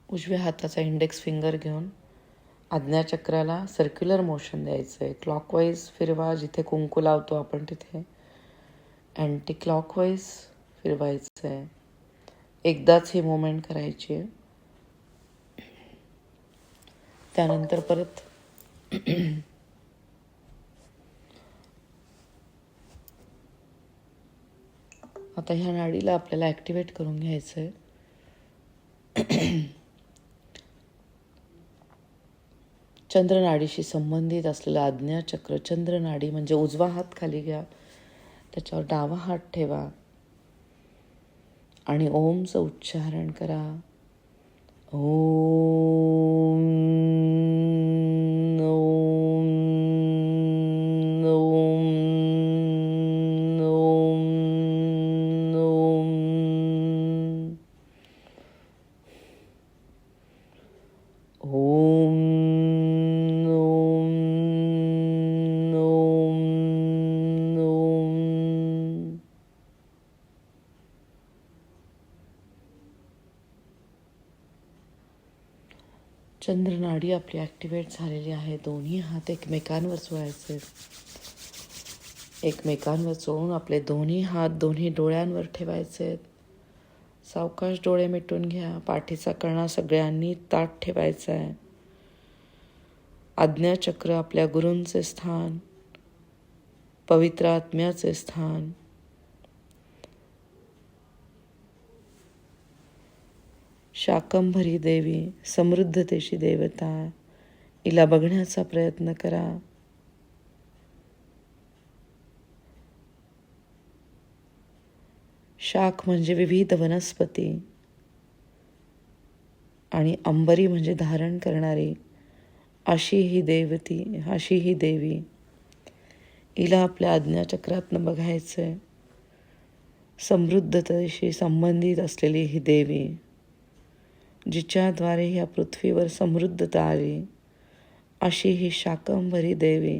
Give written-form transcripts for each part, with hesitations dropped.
उजव्या हाताचा index finger घेऊन आज्ञाचक्राला सर्क्युलर मोशन द्यायचं आहे. क्लॉकवाईज फिरवा, जिथे कुंकू लावतो आपण तिथे. अँटी क्लॉकवाईज फिरवायचं आहे. एकदाच ही मुवमेंट करायची आहे. त्यानंतर परत आता ह्या नाडीला आपल्याला ॲक्टिवेट करून घ्यायचं आहे. चंद्रनाडीशी संबंधित असलेलं आज्ञाचक्र, चंद्रनाडी म्हणजे उजवा हात खाली घ्या, त्याच्यावर डावा हात ठेवा आणि ओमचं उच्चारण करा. ओम ओम ओम ओम ओम. ओम ओम ओम ओम. चंद्रनाडी आपली ॲक्टिवेट झालेली आहे. दोन्ही हात एकमेकांवर चोळायचे. एकमेकांवर चोळून आपले दोन्ही हात दोन्ही डोळ्यांवर ठेवायचे. सावकाश डोळे मिटून घ्या. पाठीचा कणा सगळ्यांनी ताठ ठेवायचा आहे. आज्ञाचक्र आपल्या गुरूंचे स्थान, पवित्र आत्म्याचे स्थान. शाकंभरी देवी, समृद्धतेची देवता, हिला बघण्याचा प्रयत्न करा. शाख म्हणजे विविध वनस्पती आणि अंबरी म्हणजे धारण करणारी, अशी ही देवी. हिला आपल्या आज्ञाचक्रातनं बघायचंय. समृद्धतेशी संबंधित असलेली ही देवी, जिच्याद्वारे ह्या पृथ्वीवर समृद्धता आली, अशी ही शाकंभरी देवी.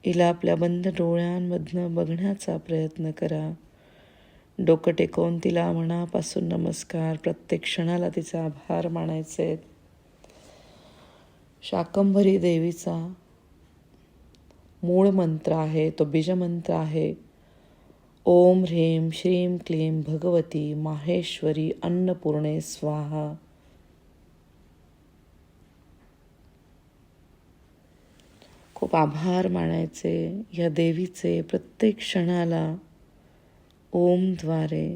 हिला आपल्या बंद डोळ्यांमधनं बघण्याचा प्रयत्न करा. डोकं टेकवून तिला मनापासून नमस्कार. प्रत्येक क्षणाला तिचा आभार मानायचे. शाकंभरी देवीचा मूळ मंत्र आहे, तो बीजमंत्र आहे, ओम ह्रीं श्रीं क्लीं भगवती माहेश्वरी अन्नपूर्णे स्वाहा. खूप आभार मानायचे या देवीचे. प्रत्येक क्षणाला ओमद्वारे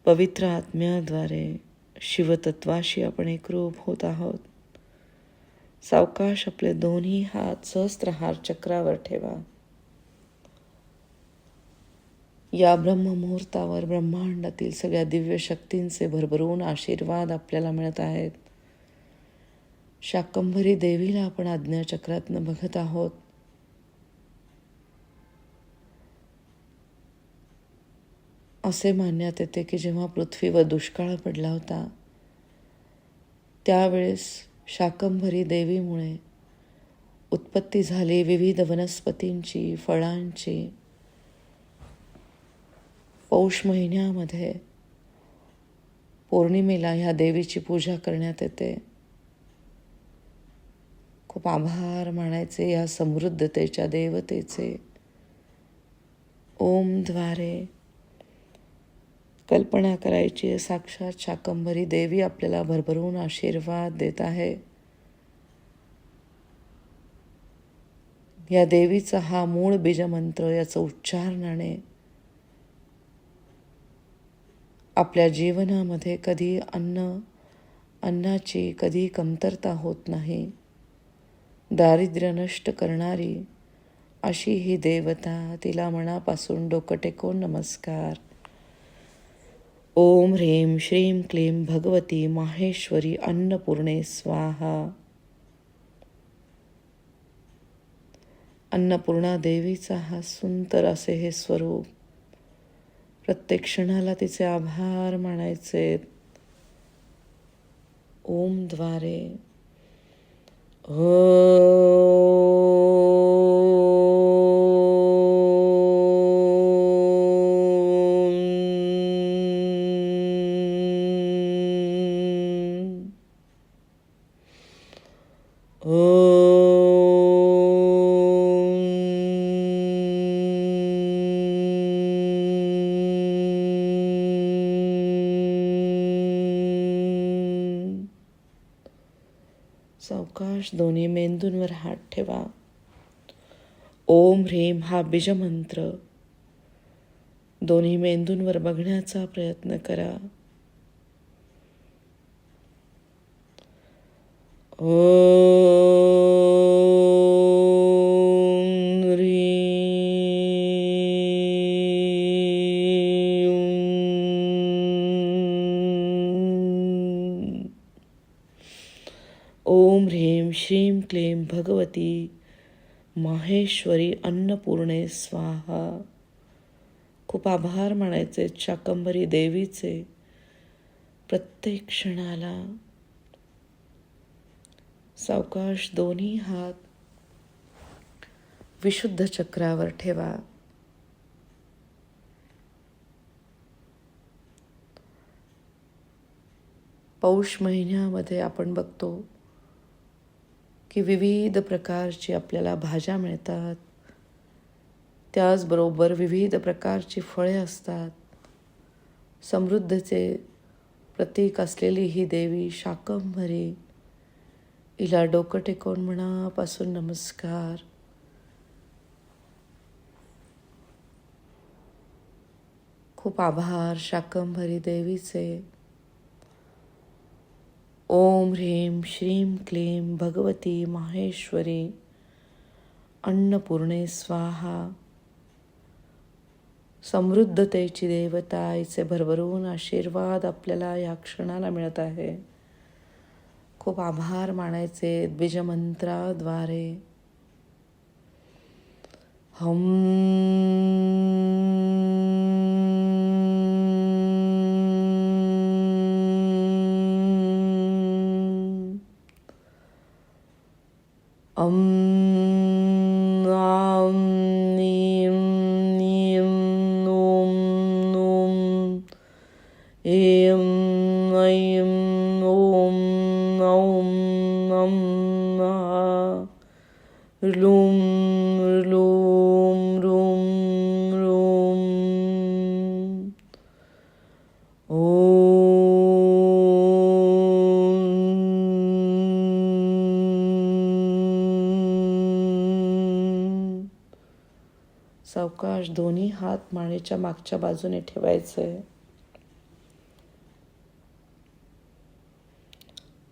पवित्र आत्म्याद्वारे शिवतत्वाशी आपण एकरूप होत आहोत. सावकाश आपले दोन्ही हात सहस्त्रहार चक्रावर ठेवा. या ब्रह्ममुहूर्तावर ब्रह्मांडातील सगळ्या दिव्य शक्तींचे भरभरून आशीर्वाद आपल्याला मिळत आहेत. शाकंभरी देवीला आपण आज्ञाचक्रातनं बघत आहोत. असे मानण्यात येते की जेव्हा पृथ्वीवर दुष्काळ पडला होता, त्यावेळेस शाकंभरी देवीमुळे उत्पत्ती झाली विविध वनस्पतींची, फळांची. पौष महिन्यामध्ये पौर्णिमेला ह्या देवीची पूजा करण्यात येते. खूप आभार मानायचे या समृद्धतेच्या देवतेचे. ओमद्वारे कल्पना करायची, साक्षात शाकंभरी देवी आपल्याला भरभरून आशीर्वाद देत आहे. या देवीचा हा मूळ बीजमंत्र, याचं उच्चारणाने आपल्या जीवनामध्ये कधी अन्नाची कधी कमतरता होत नाही. दारिद्र्य नष्ट करणारी अशी ही देवता, तिला मनापासून डोकं टेकवून नमस्कार. ओम ह्रीं श्रीं क्लीं भगवती माहेश्वरी अन्नपूर्णे स्वाहा. अन्नपूर्णा देवीचा हा सुंदर असे हे स्वरूप. प्रत्येक क्षणाला तिचे आभार मानायचे. ओम द्वारे सावकाश दोन्ही मेंदूंवर हात ठेवा. ओम ह्रीं हा बीजमंत्र दोन्ही मेंदूंवर बघण्याचा प्रयत्न करा. ओम ह्रीं. ओम ह्रीं श्रीं क्लीं भगवती माहेश्वरी अन्नपूर्णे स्वाहा. खूप आभार मानायचे शाकंभरी देवीचे. प्रत्येक क्षणाला सावकाश दोन्ही हात विशुद्ध चक्रावर ठेवा. पौष महिन्यामध्ये आपण बघतो की विविध प्रकारची आपल्याला भाज्या मिळतात. त्याचबरोबर विविध प्रकारची फळे असतात. समृद्धीचे प्रतीक असलेली ही देवी शाकंभरी, हिला डोकं टेकवून मनापासून नमस्कार. खूप आभार शाकंभरी देवीचे. ओम ह्रीं श्रीं क्लीं भगवती माहेश्वरी अन्नपूर्णे स्वाहा. समृद्धतेची देवता, हिचे भरभरून आशीर्वाद आपल्याला या क्षणाला मिळत आहे. खूप आभार मानायचे बीजमंत्राद्वारे. हम आम नीम नीम ओम ओम एम ऐम ओम औम नम लूम लूम रूम रूम सावकाश दोन्ही हात मानेच्या मागच्या बाजूने ठेवायचे.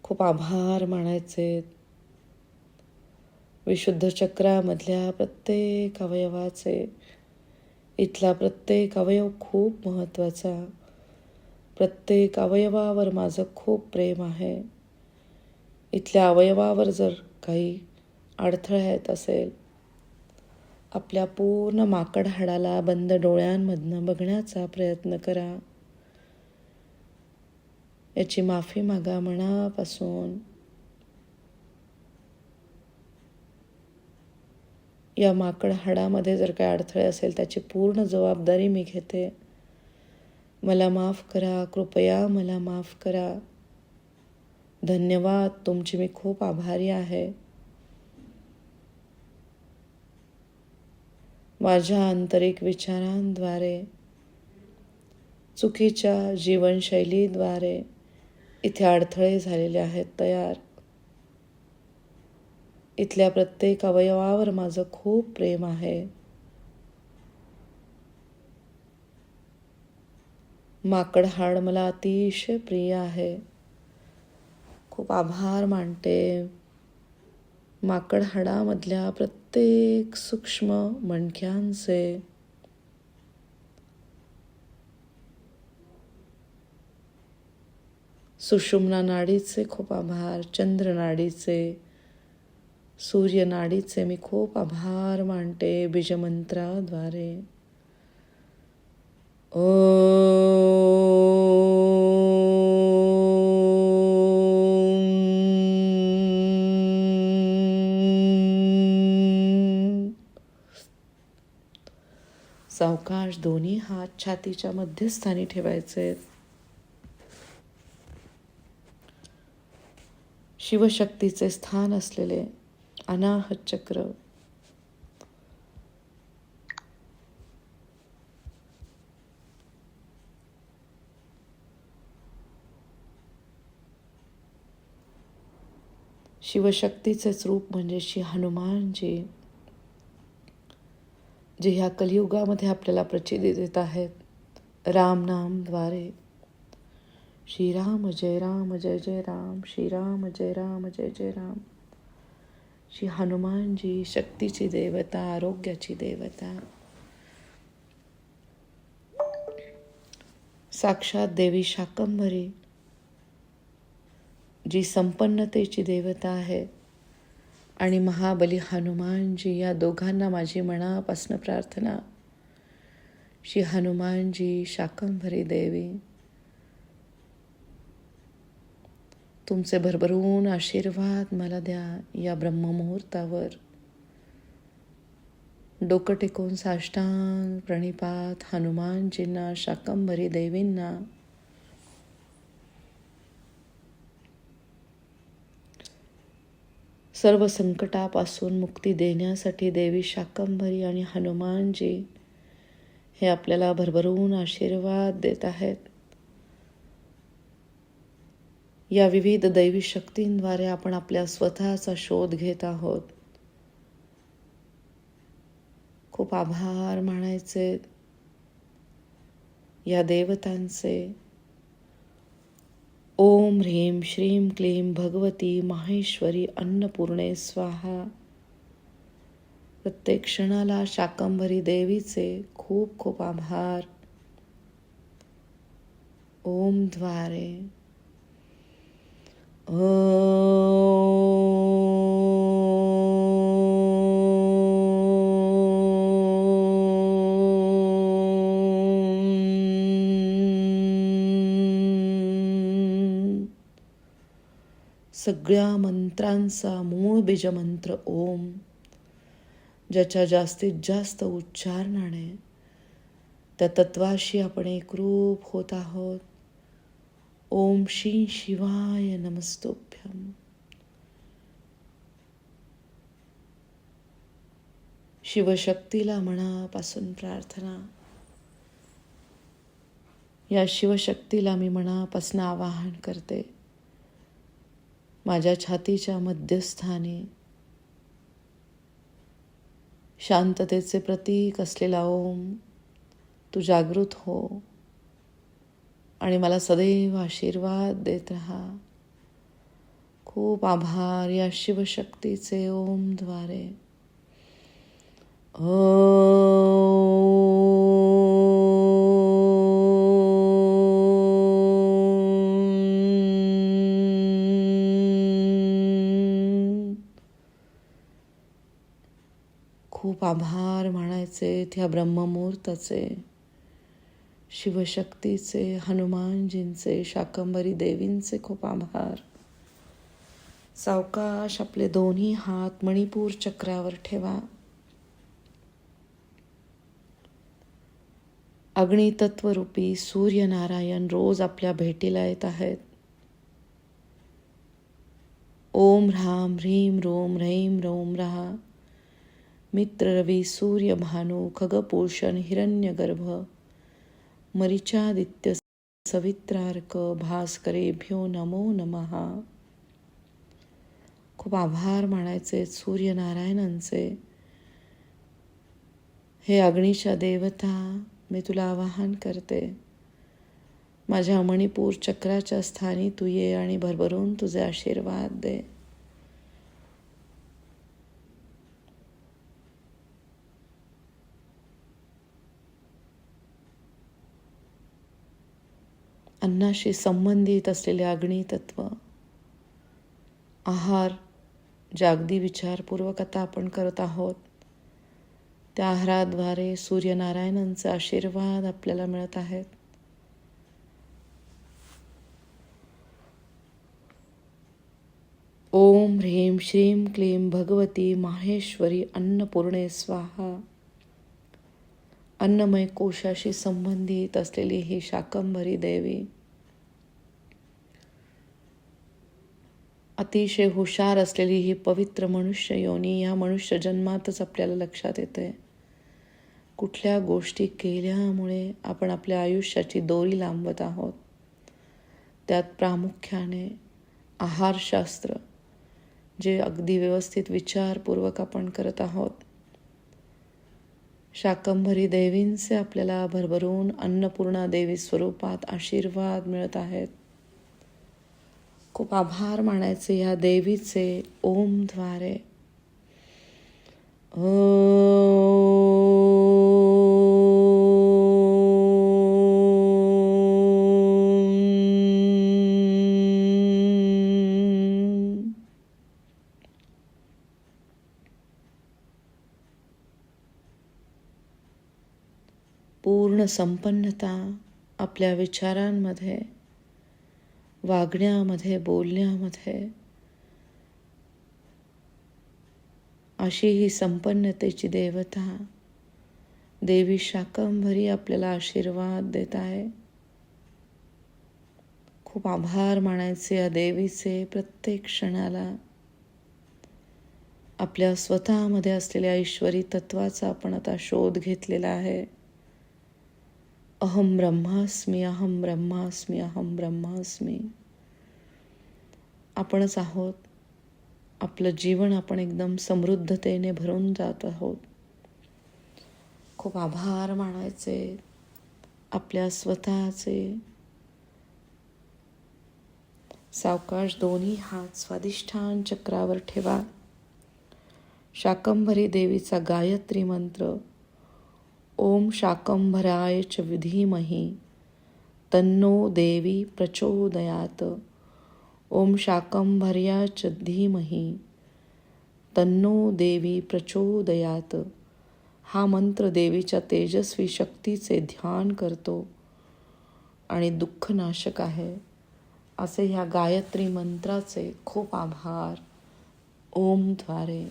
खूप आभार मानायचे. विशुद्ध चक्रामधल्या प्रत्येक अवयवाचे, इथला प्रत्येक अवयव खूप महत्त्वाचा. प्रत्येक अवयवावर माझं खूप प्रेम आहे. इथल्या अवयवावर जर काही अडथळा येत असेल, आपल्या पूर्ण माकड हाडाला बंद डोळ्यांमधनं बघण्याचा प्रयत्न करा. याची माफी मागा मनापासून. या माकड हाडामध्ये जर काही अडथळे असेल, त्याची पूर्ण जबाबदारी मी घेते. मला माफ करा, कृपया मला माफ करा. धन्यवाद, तुमची मी खूप आभारी आहे. माझ्या आंतरिक विचारांद्वारे, चुकीच्या जीवनशैलीद्वारे इथे अडथळे झालेले आहेत तयार. इथल्या प्रत्येक अवयवावर माझं खूप प्रेम आहे. माकड हाड मला अतिशय प्रिय आहे. खूप आभार मानते माकड हाडामधल्या प्रत्येक सूक्ष्म मणक्यांचे. सुषुम्ना नाडीचे खूप आभार. चंद्र नाडीचे, सूर्य नाडीचे मी खूप आभार मानते बीजमंत्राद्वारे. सावकाश दोन्ही हात छातीच्या मध्यस्थानी ठेवायचे. शिवशक्तीचे स्थान असलेले अनाहत चक्र शिवशक्तीचेच रूप म्हणजे श्री हनुमानजी, जे ह्या कलियुगामध्ये आपल्याला प्रचिती देत आहेत रामनामद्वारे. श्रीराम जय राम जय जय राम, श्रीराम जय राम जय जय राम. श्री हनुमानजी शक्तीची देवता, आरोग्याची देवता, साक्षात देवी शाकंभरी जी संपन्नतेची देवता आहे, आणि महाबली हनुमानजी, या दोघांना माझी मनापासून प्रार्थना. श्री हनुमानजी शाकंभरी देवी, तुमचे भरभरून आशीर्वाद मला द्या या ब्रह्ममुहूर्तावर. डोकं टेकून साष्टांग प्रणिपात हनुमानजींना, शाकंभरी देवींना. सर्व संकटापासून मुक्ती देण्यासाठी देवी शाकंभरी आणि हनुमानजी हे आपल्याला भरभरून आशीर्वाद देत आहेत. या विविध दैवी शक्तींद्वारे आपण आपल्या स्वतःचा शोध घेत आहोत. खूप आभार मानायचे या देवतांचे. ओम ह्रीं श्रीं क्लीं भगवती माहेश्वरी अन्नपूर्णे स्वाहा. प्रत्येक क्षणाला शाकंभरी देवीचे खूप खूप आभार. ओम द्वारे सगळ्या मंत्रांचा मूळ बीजमंत्र ओम, ज्याच्या जास्तीत जास्त उच्चारणाने त्या तत्वाशी आपण एकरूप होत आहोत. ओम श्री शिवाय नमस्तुभ्यं. शिवशक्तीला मनापासून प्रार्थना. या शिवशक्तीला मी मनापासून आवाहन करते. माझ्या छातीच्या मध्यस्थानी शांततेचे प्रतीक असलेला ओम, तू जागृत हो आणि मला सदैव आशीर्वाद देत राहा. खूप आभार या शिवशक्तीचे ओमद्वारे. खूप आभार मानायचे त्या ब्रह्ममुहूर्ताचे, शिवशक्तीचे, हनुमानजींचे, शाकंभरी देवींचे खूप आभार. सावकाश आपले दोन्ही हात मणिपूर चक्रावर ठेवा. अग्नितत्वरूपी सूर्यनारायण रोज आपल्या भेटीला येत आहेत. ओम ह्रां ह्रीं रोम ह्रैं रोम रहा. मित्र रवी सूर्य भानु खगपोषण हिरण्यगर्भ मरीचादित्य सवित्रार्क भास्करेभ्यो नमो नमः. खूप आभार मानायचे सूर्यनारायणांचे. हे अग्नीच्या देवता, मी तुला आवाहन करते. माझ्या मणिपूर चक्राच्या स्थानी तू ये आणि भरभरून तुझे आशीर्वाद दे. अन्नाशी संबंधित असलेले अग्नितत्व, आहार जे अगदी विचारपूर्वक आता आपण करत आहोत, त्या आहाराद्वारे सूर्यनारायणांचे आशीर्वाद आपल्याला मिळत आहेत. ओम ह्रीं श्रीं क्लीं भगवती माहेश्वरी अन्नपूर्णे स्वाहा. अन्नमय कोशाशी संबंधित असलेली ही शाकंभरी देवी अतिशय हुशार असलेली ही पवित्र मनुष्य योनी या मनुष्य जन्मातच आपल्याला लक्षात येते. कुठल्या गोष्टी केल्यामुळे आपण आपल्या आयुष्याची दोरी लांबत आहोत, त्यात प्रामुख्याने आहारशास्त्र जे अगदी व्यवस्थित विचारपूर्वक आपण करत आहोत. शाकंभरी देवींचे आपल्याला भरभरून अन्नपूर्णा देवी स्वरूपात आशीर्वाद मिळत आहेत. खूप आभार मानायचे या देवीचे ओमद्वारे. पूर्ण संपन्नता आपल्या विचारांमध्ये, वागण्यामध्ये, बोलण्यामध्ये, अशी ही संपन्नतेची देवता देवी शाकंभरी आपल्याला आशीर्वाद देत आहे. खूप आभार मानायचे या देवीचे. प्रत्येक क्षणाला आपल्या स्वतःमध्ये असलेल्या ईश्वरी तत्वाचा आपण आता शोध घेतलेला आहे. अहम ब्रह्मास्मी, अहम ब्रह्मास्मी, अहम ब्रह्मास्मी. आपणच आहोत. आपलं जीवन आपण एकदम समृद्धतेने भरून जात आहोत. खूप आभार मानायचे आपल्या स्वतःचे. सावकाश दोन्ही हात स्वादिष्ठान चक्रावर ठेवा. शाकंभरी देवीचा गायत्री मंत्र. ओम शाकंभराय च धीमहि तन्नो देवी प्रचोदयात. ओम शाकंभर्या च धीमहि तन्नो देवी प्रचोदयात. हा मंत्र देवीच्या तेजस्वी शक्तीचे ध्यान करतो आणि दुःखनाशक आहे. असे ह्या गायत्री मंत्राचे खूप आभार ओमद्वारे.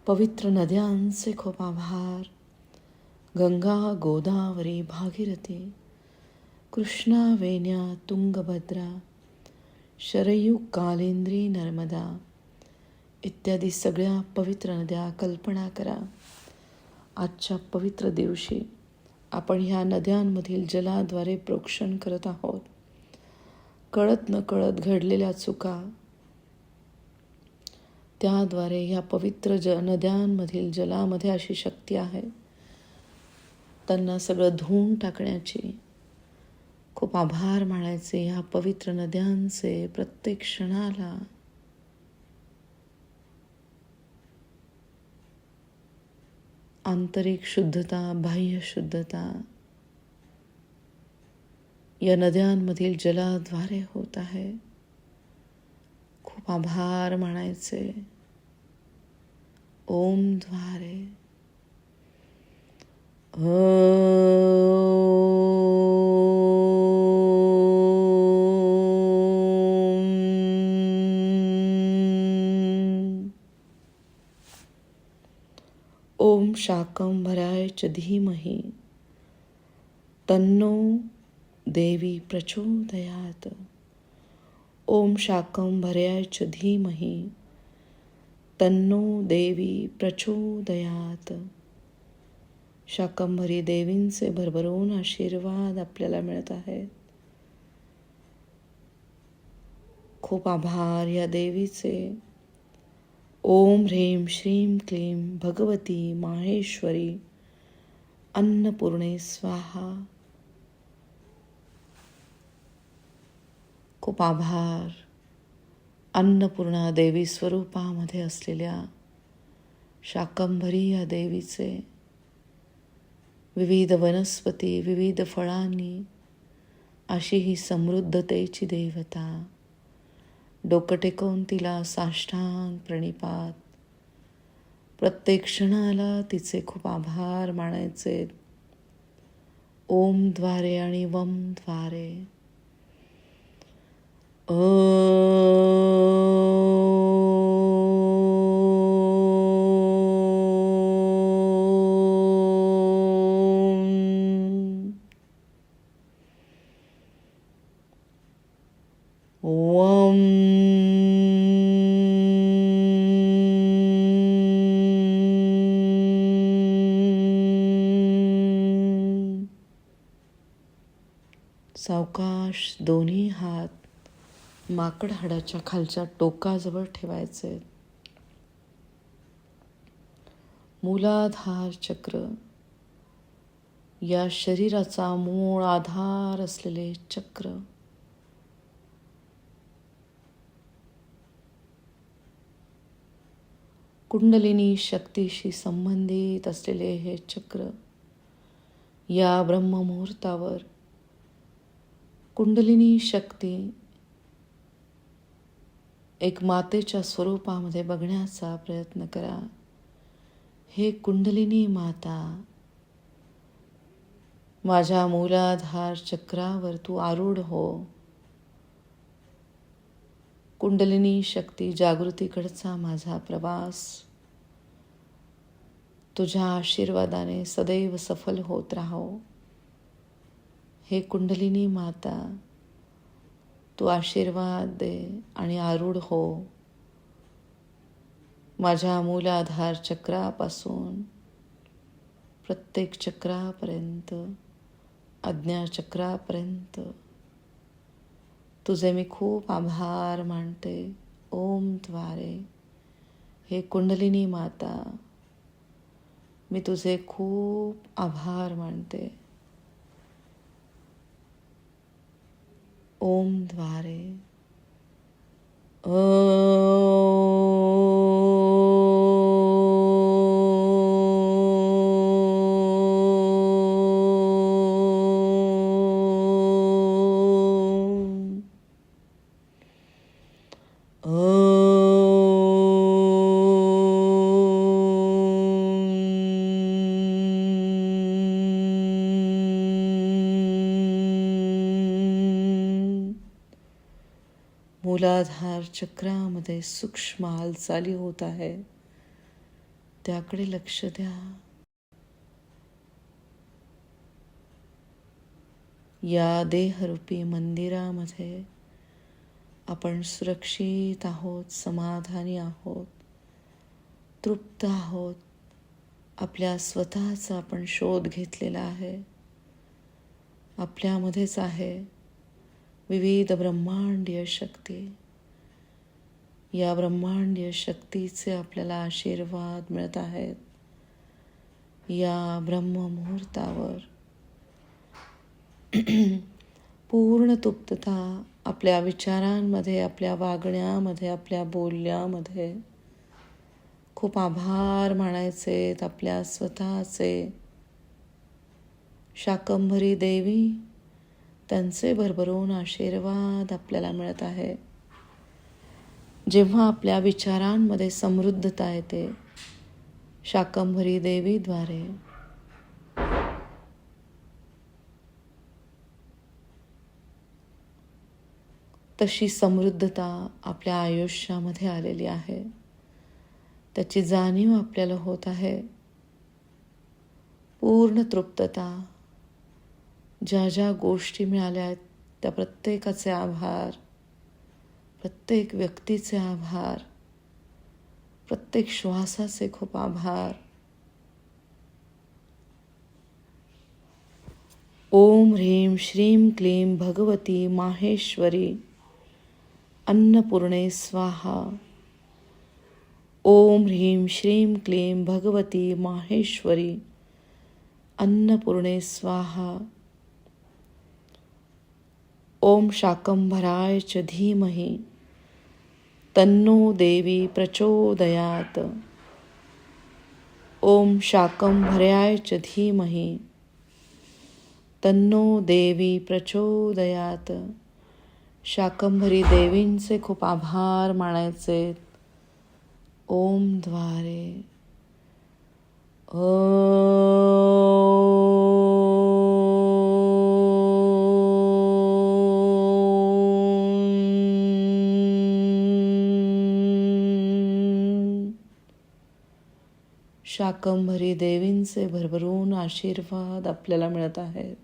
पवित्र नद्यांचे खूप आभार. गंगा, गोदावरी, भागीरथी, कृष्णा, वेण्या, तुंगभद्रा, शरयू, कालिंदी, नर्मदा इत्यादी सगळ्या पवित्र नद्या कल्पना करा. आजच्या पवित्र दिवशी आपण ह्या नद्यांमधील जलाद्वारे प्रोक्षण करत आहोत. कळत न कळत घडलेल्या चुका त्याद्वारे ह्या पवित्र नद्यांमधील जलामध्ये अशी शक्ती आहे, त्यांना सगळं धुवून टाकण्याची. खूप आभार मानायचे ह्या पवित्र नद्यांचे. प्रत्येक क्षणाला आंतरिक शुद्धता, बाह्य शुद्धता या नद्यांमधील जलाद्वारे होत आहे. खूप आभार मानायचे. ओमद्वारे. ओम शाकंभराय च धीमहि तन्नो देवी प्रचोदयात. ओम शाकंभराय च धीमहि तन्नो देवी प्रचोदयात. शाकंभरी देवींचे भरभरून आशीर्वाद आपल्याला मिळत आहेत. खूप आभार या देवीचे. ओम ह्रीं श्रीं क्लीं भगवती माहेश्वरी अन्नपूर्णे स्वाहा. खूप आभार अन्नपूर्णा देवी स्वरूपामध्ये असलेल्या शाकंभरी या देवीचे. विविध वनस्पती, विविध फळांनी अशी ही समृद्धतेची देवता. डोकं टेकवून तिला साष्टांग प्रणिपात. प्रत्येक क्षणाला तिचे खूप आभार मानायचे. ओमद्वारे आणि वमद्वारे. वम. सावकाश दोन्ही हात माकड हाडाच्या खालच्या टोकाजवळ ठेवायचे. मूलाधार चक्र, या शरीराचा मूळ आधार असलेले चक्र. कुंडलिनी शक्तीशी संबंधित असलेले हे चक्र. या ब्रह्ममुहूर्तावर कुंडलिनी शक्ती एक मातेच्या स्वरूपामध्ये बघण्याचा प्रयत्न करा. हे कुंडलिनी माता, माझ्या मूलाधार चक्रावर तू आरूढ हो. कुंडलिनी शक्ती जागृतीकडचा माझा प्रवास तुझ्या आशीर्वादाने सदैव सफल होत राहो. हे कुंडलिनी माता, तू आशीर्वाद दे आणि आरूढ हो. माझ्या मूलाधार चक्रापासून प्रत्येक चक्रापर्यंत, आज्ञा चक्रापर्यंत तुझे मी खूप आभार मानते. ओमद्वारे. हे कुंडलिनी माता, मी तुझे खूप आभार मानते. ओमद्वारे. मूलाधार चक्रामध्ये सूक्ष्म हालचाली होत आहे, त्याकडे लक्ष द्या. या देहरूपी मंदिरामध्ये आपण सुरक्षित आहोत, समाधानी आहोत, तृप्त आहोत. आपल्या स्वतःचा आपण शोध घेतलेला आहे. आपल्यामध्येच आहे विविध ब्रह्मांडीय शक्ती. या ब्रह्मांडीय शक्तीचे आपल्याला आशीर्वाद मिळत आहेत. या ब्रह्ममुहूर्तावर पूर्ण तृप्तता आपल्या विचारांमध्ये, आपल्या वागण्यामध्ये, आपल्या बोलण्यामध्ये खूप आभार मानायचेत आपल्या स्वतःचे. शाकंभरी देवी, त्यांचे भरभरून आशीर्वाद आपल्याला मिळत आहे. जेव्हा आपल्या विचारांमध्ये समृद्धता येते शाकंभरी देवीद्वारे, तशी समृद्धता आपल्या आयुष्यामध्ये आलेली आहे. त्याची जाणीव आपल्याला होत आहे. पूर्ण तृप्तता. ज्या ज्या गोष्टी मिळाल्या आहेत त्या प्रत्येकाचे आभार, प्रत्येक व्यक्तीचे आभार, प्रत्येक श्वासाचे खूप आभार. ओम ह्रीं श्रीं क्लीं भगवती माहेश्वरी अन्नपूर्णे स्वाहा. ओम ह्रीं श्रीं क्लीं भगवती माहेश्वरी अन्नपूर्णे स्वाहा. ओम शाकंभराय च धीमहि तन्नो देवी प्रचोदयात. ओम शाकंभर्याय च धीमहि तन्नो देवी प्रचोदयात. शाकंभरी देवींचे खूप आभार मानायचे ओमद्वारे. शाकंभरी देवींचे भरभरून आशीर्वाद आपल्याला मिळत आहेत.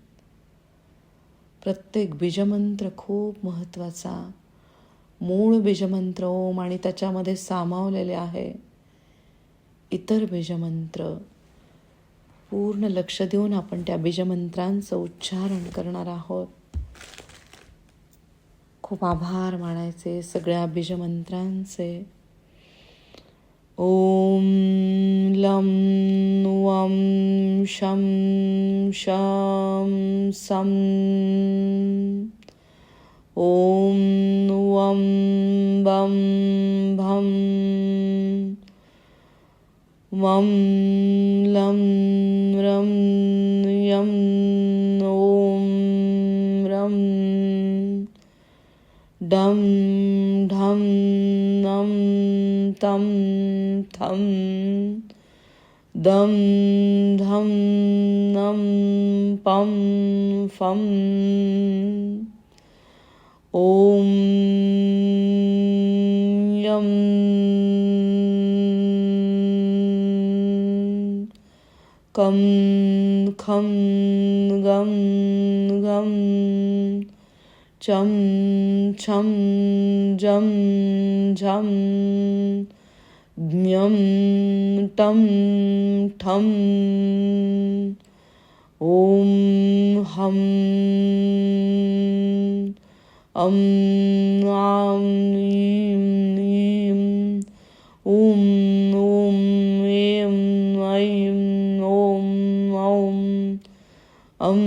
प्रत्येक बीजमंत्र खूप महत्त्वाचा. मूळ बीजमंत्र ओम आणि त्याच्यामध्ये सामावलेले आहे इतर बीजमंत्र. पूर्ण लक्ष देऊन आपण त्या बीजमंत्रांचं उच्चारण करणार आहोत. खूप आभार मानायचे सगळ्या बीजमंत्रांचे. ओम लं वं शं शां षं. ओम वं वं भं वं लं रं यं. ओम रं डं ढं नं तं थं दं धं नं पं फं. ओम यं कं खं गं घं चं छं जं झं ज्ञं टं ठं. ओम हं अं आं ईं ईं. ॐ ॐ ऐं ऐं ॐ औं अं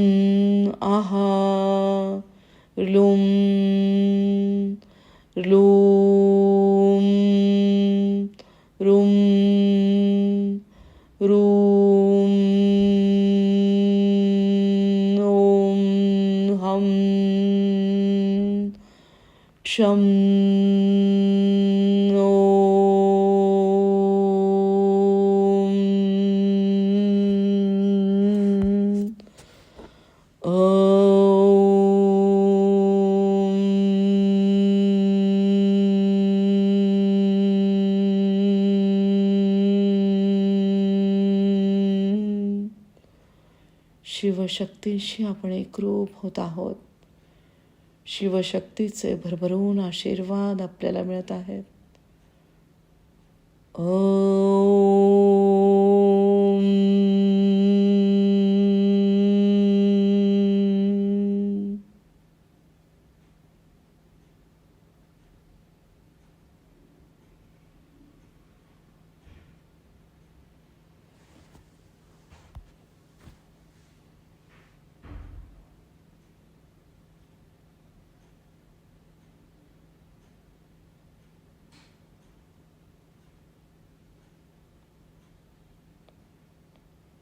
आहा लुं लूं रुं रूं. ॐ हं क्षं शिवशक्तीशी आपण एकरूप होत आहोत. शिवशक्तीचे भरभरून आशीर्वाद आपल्याला मिळत आहेत. ओम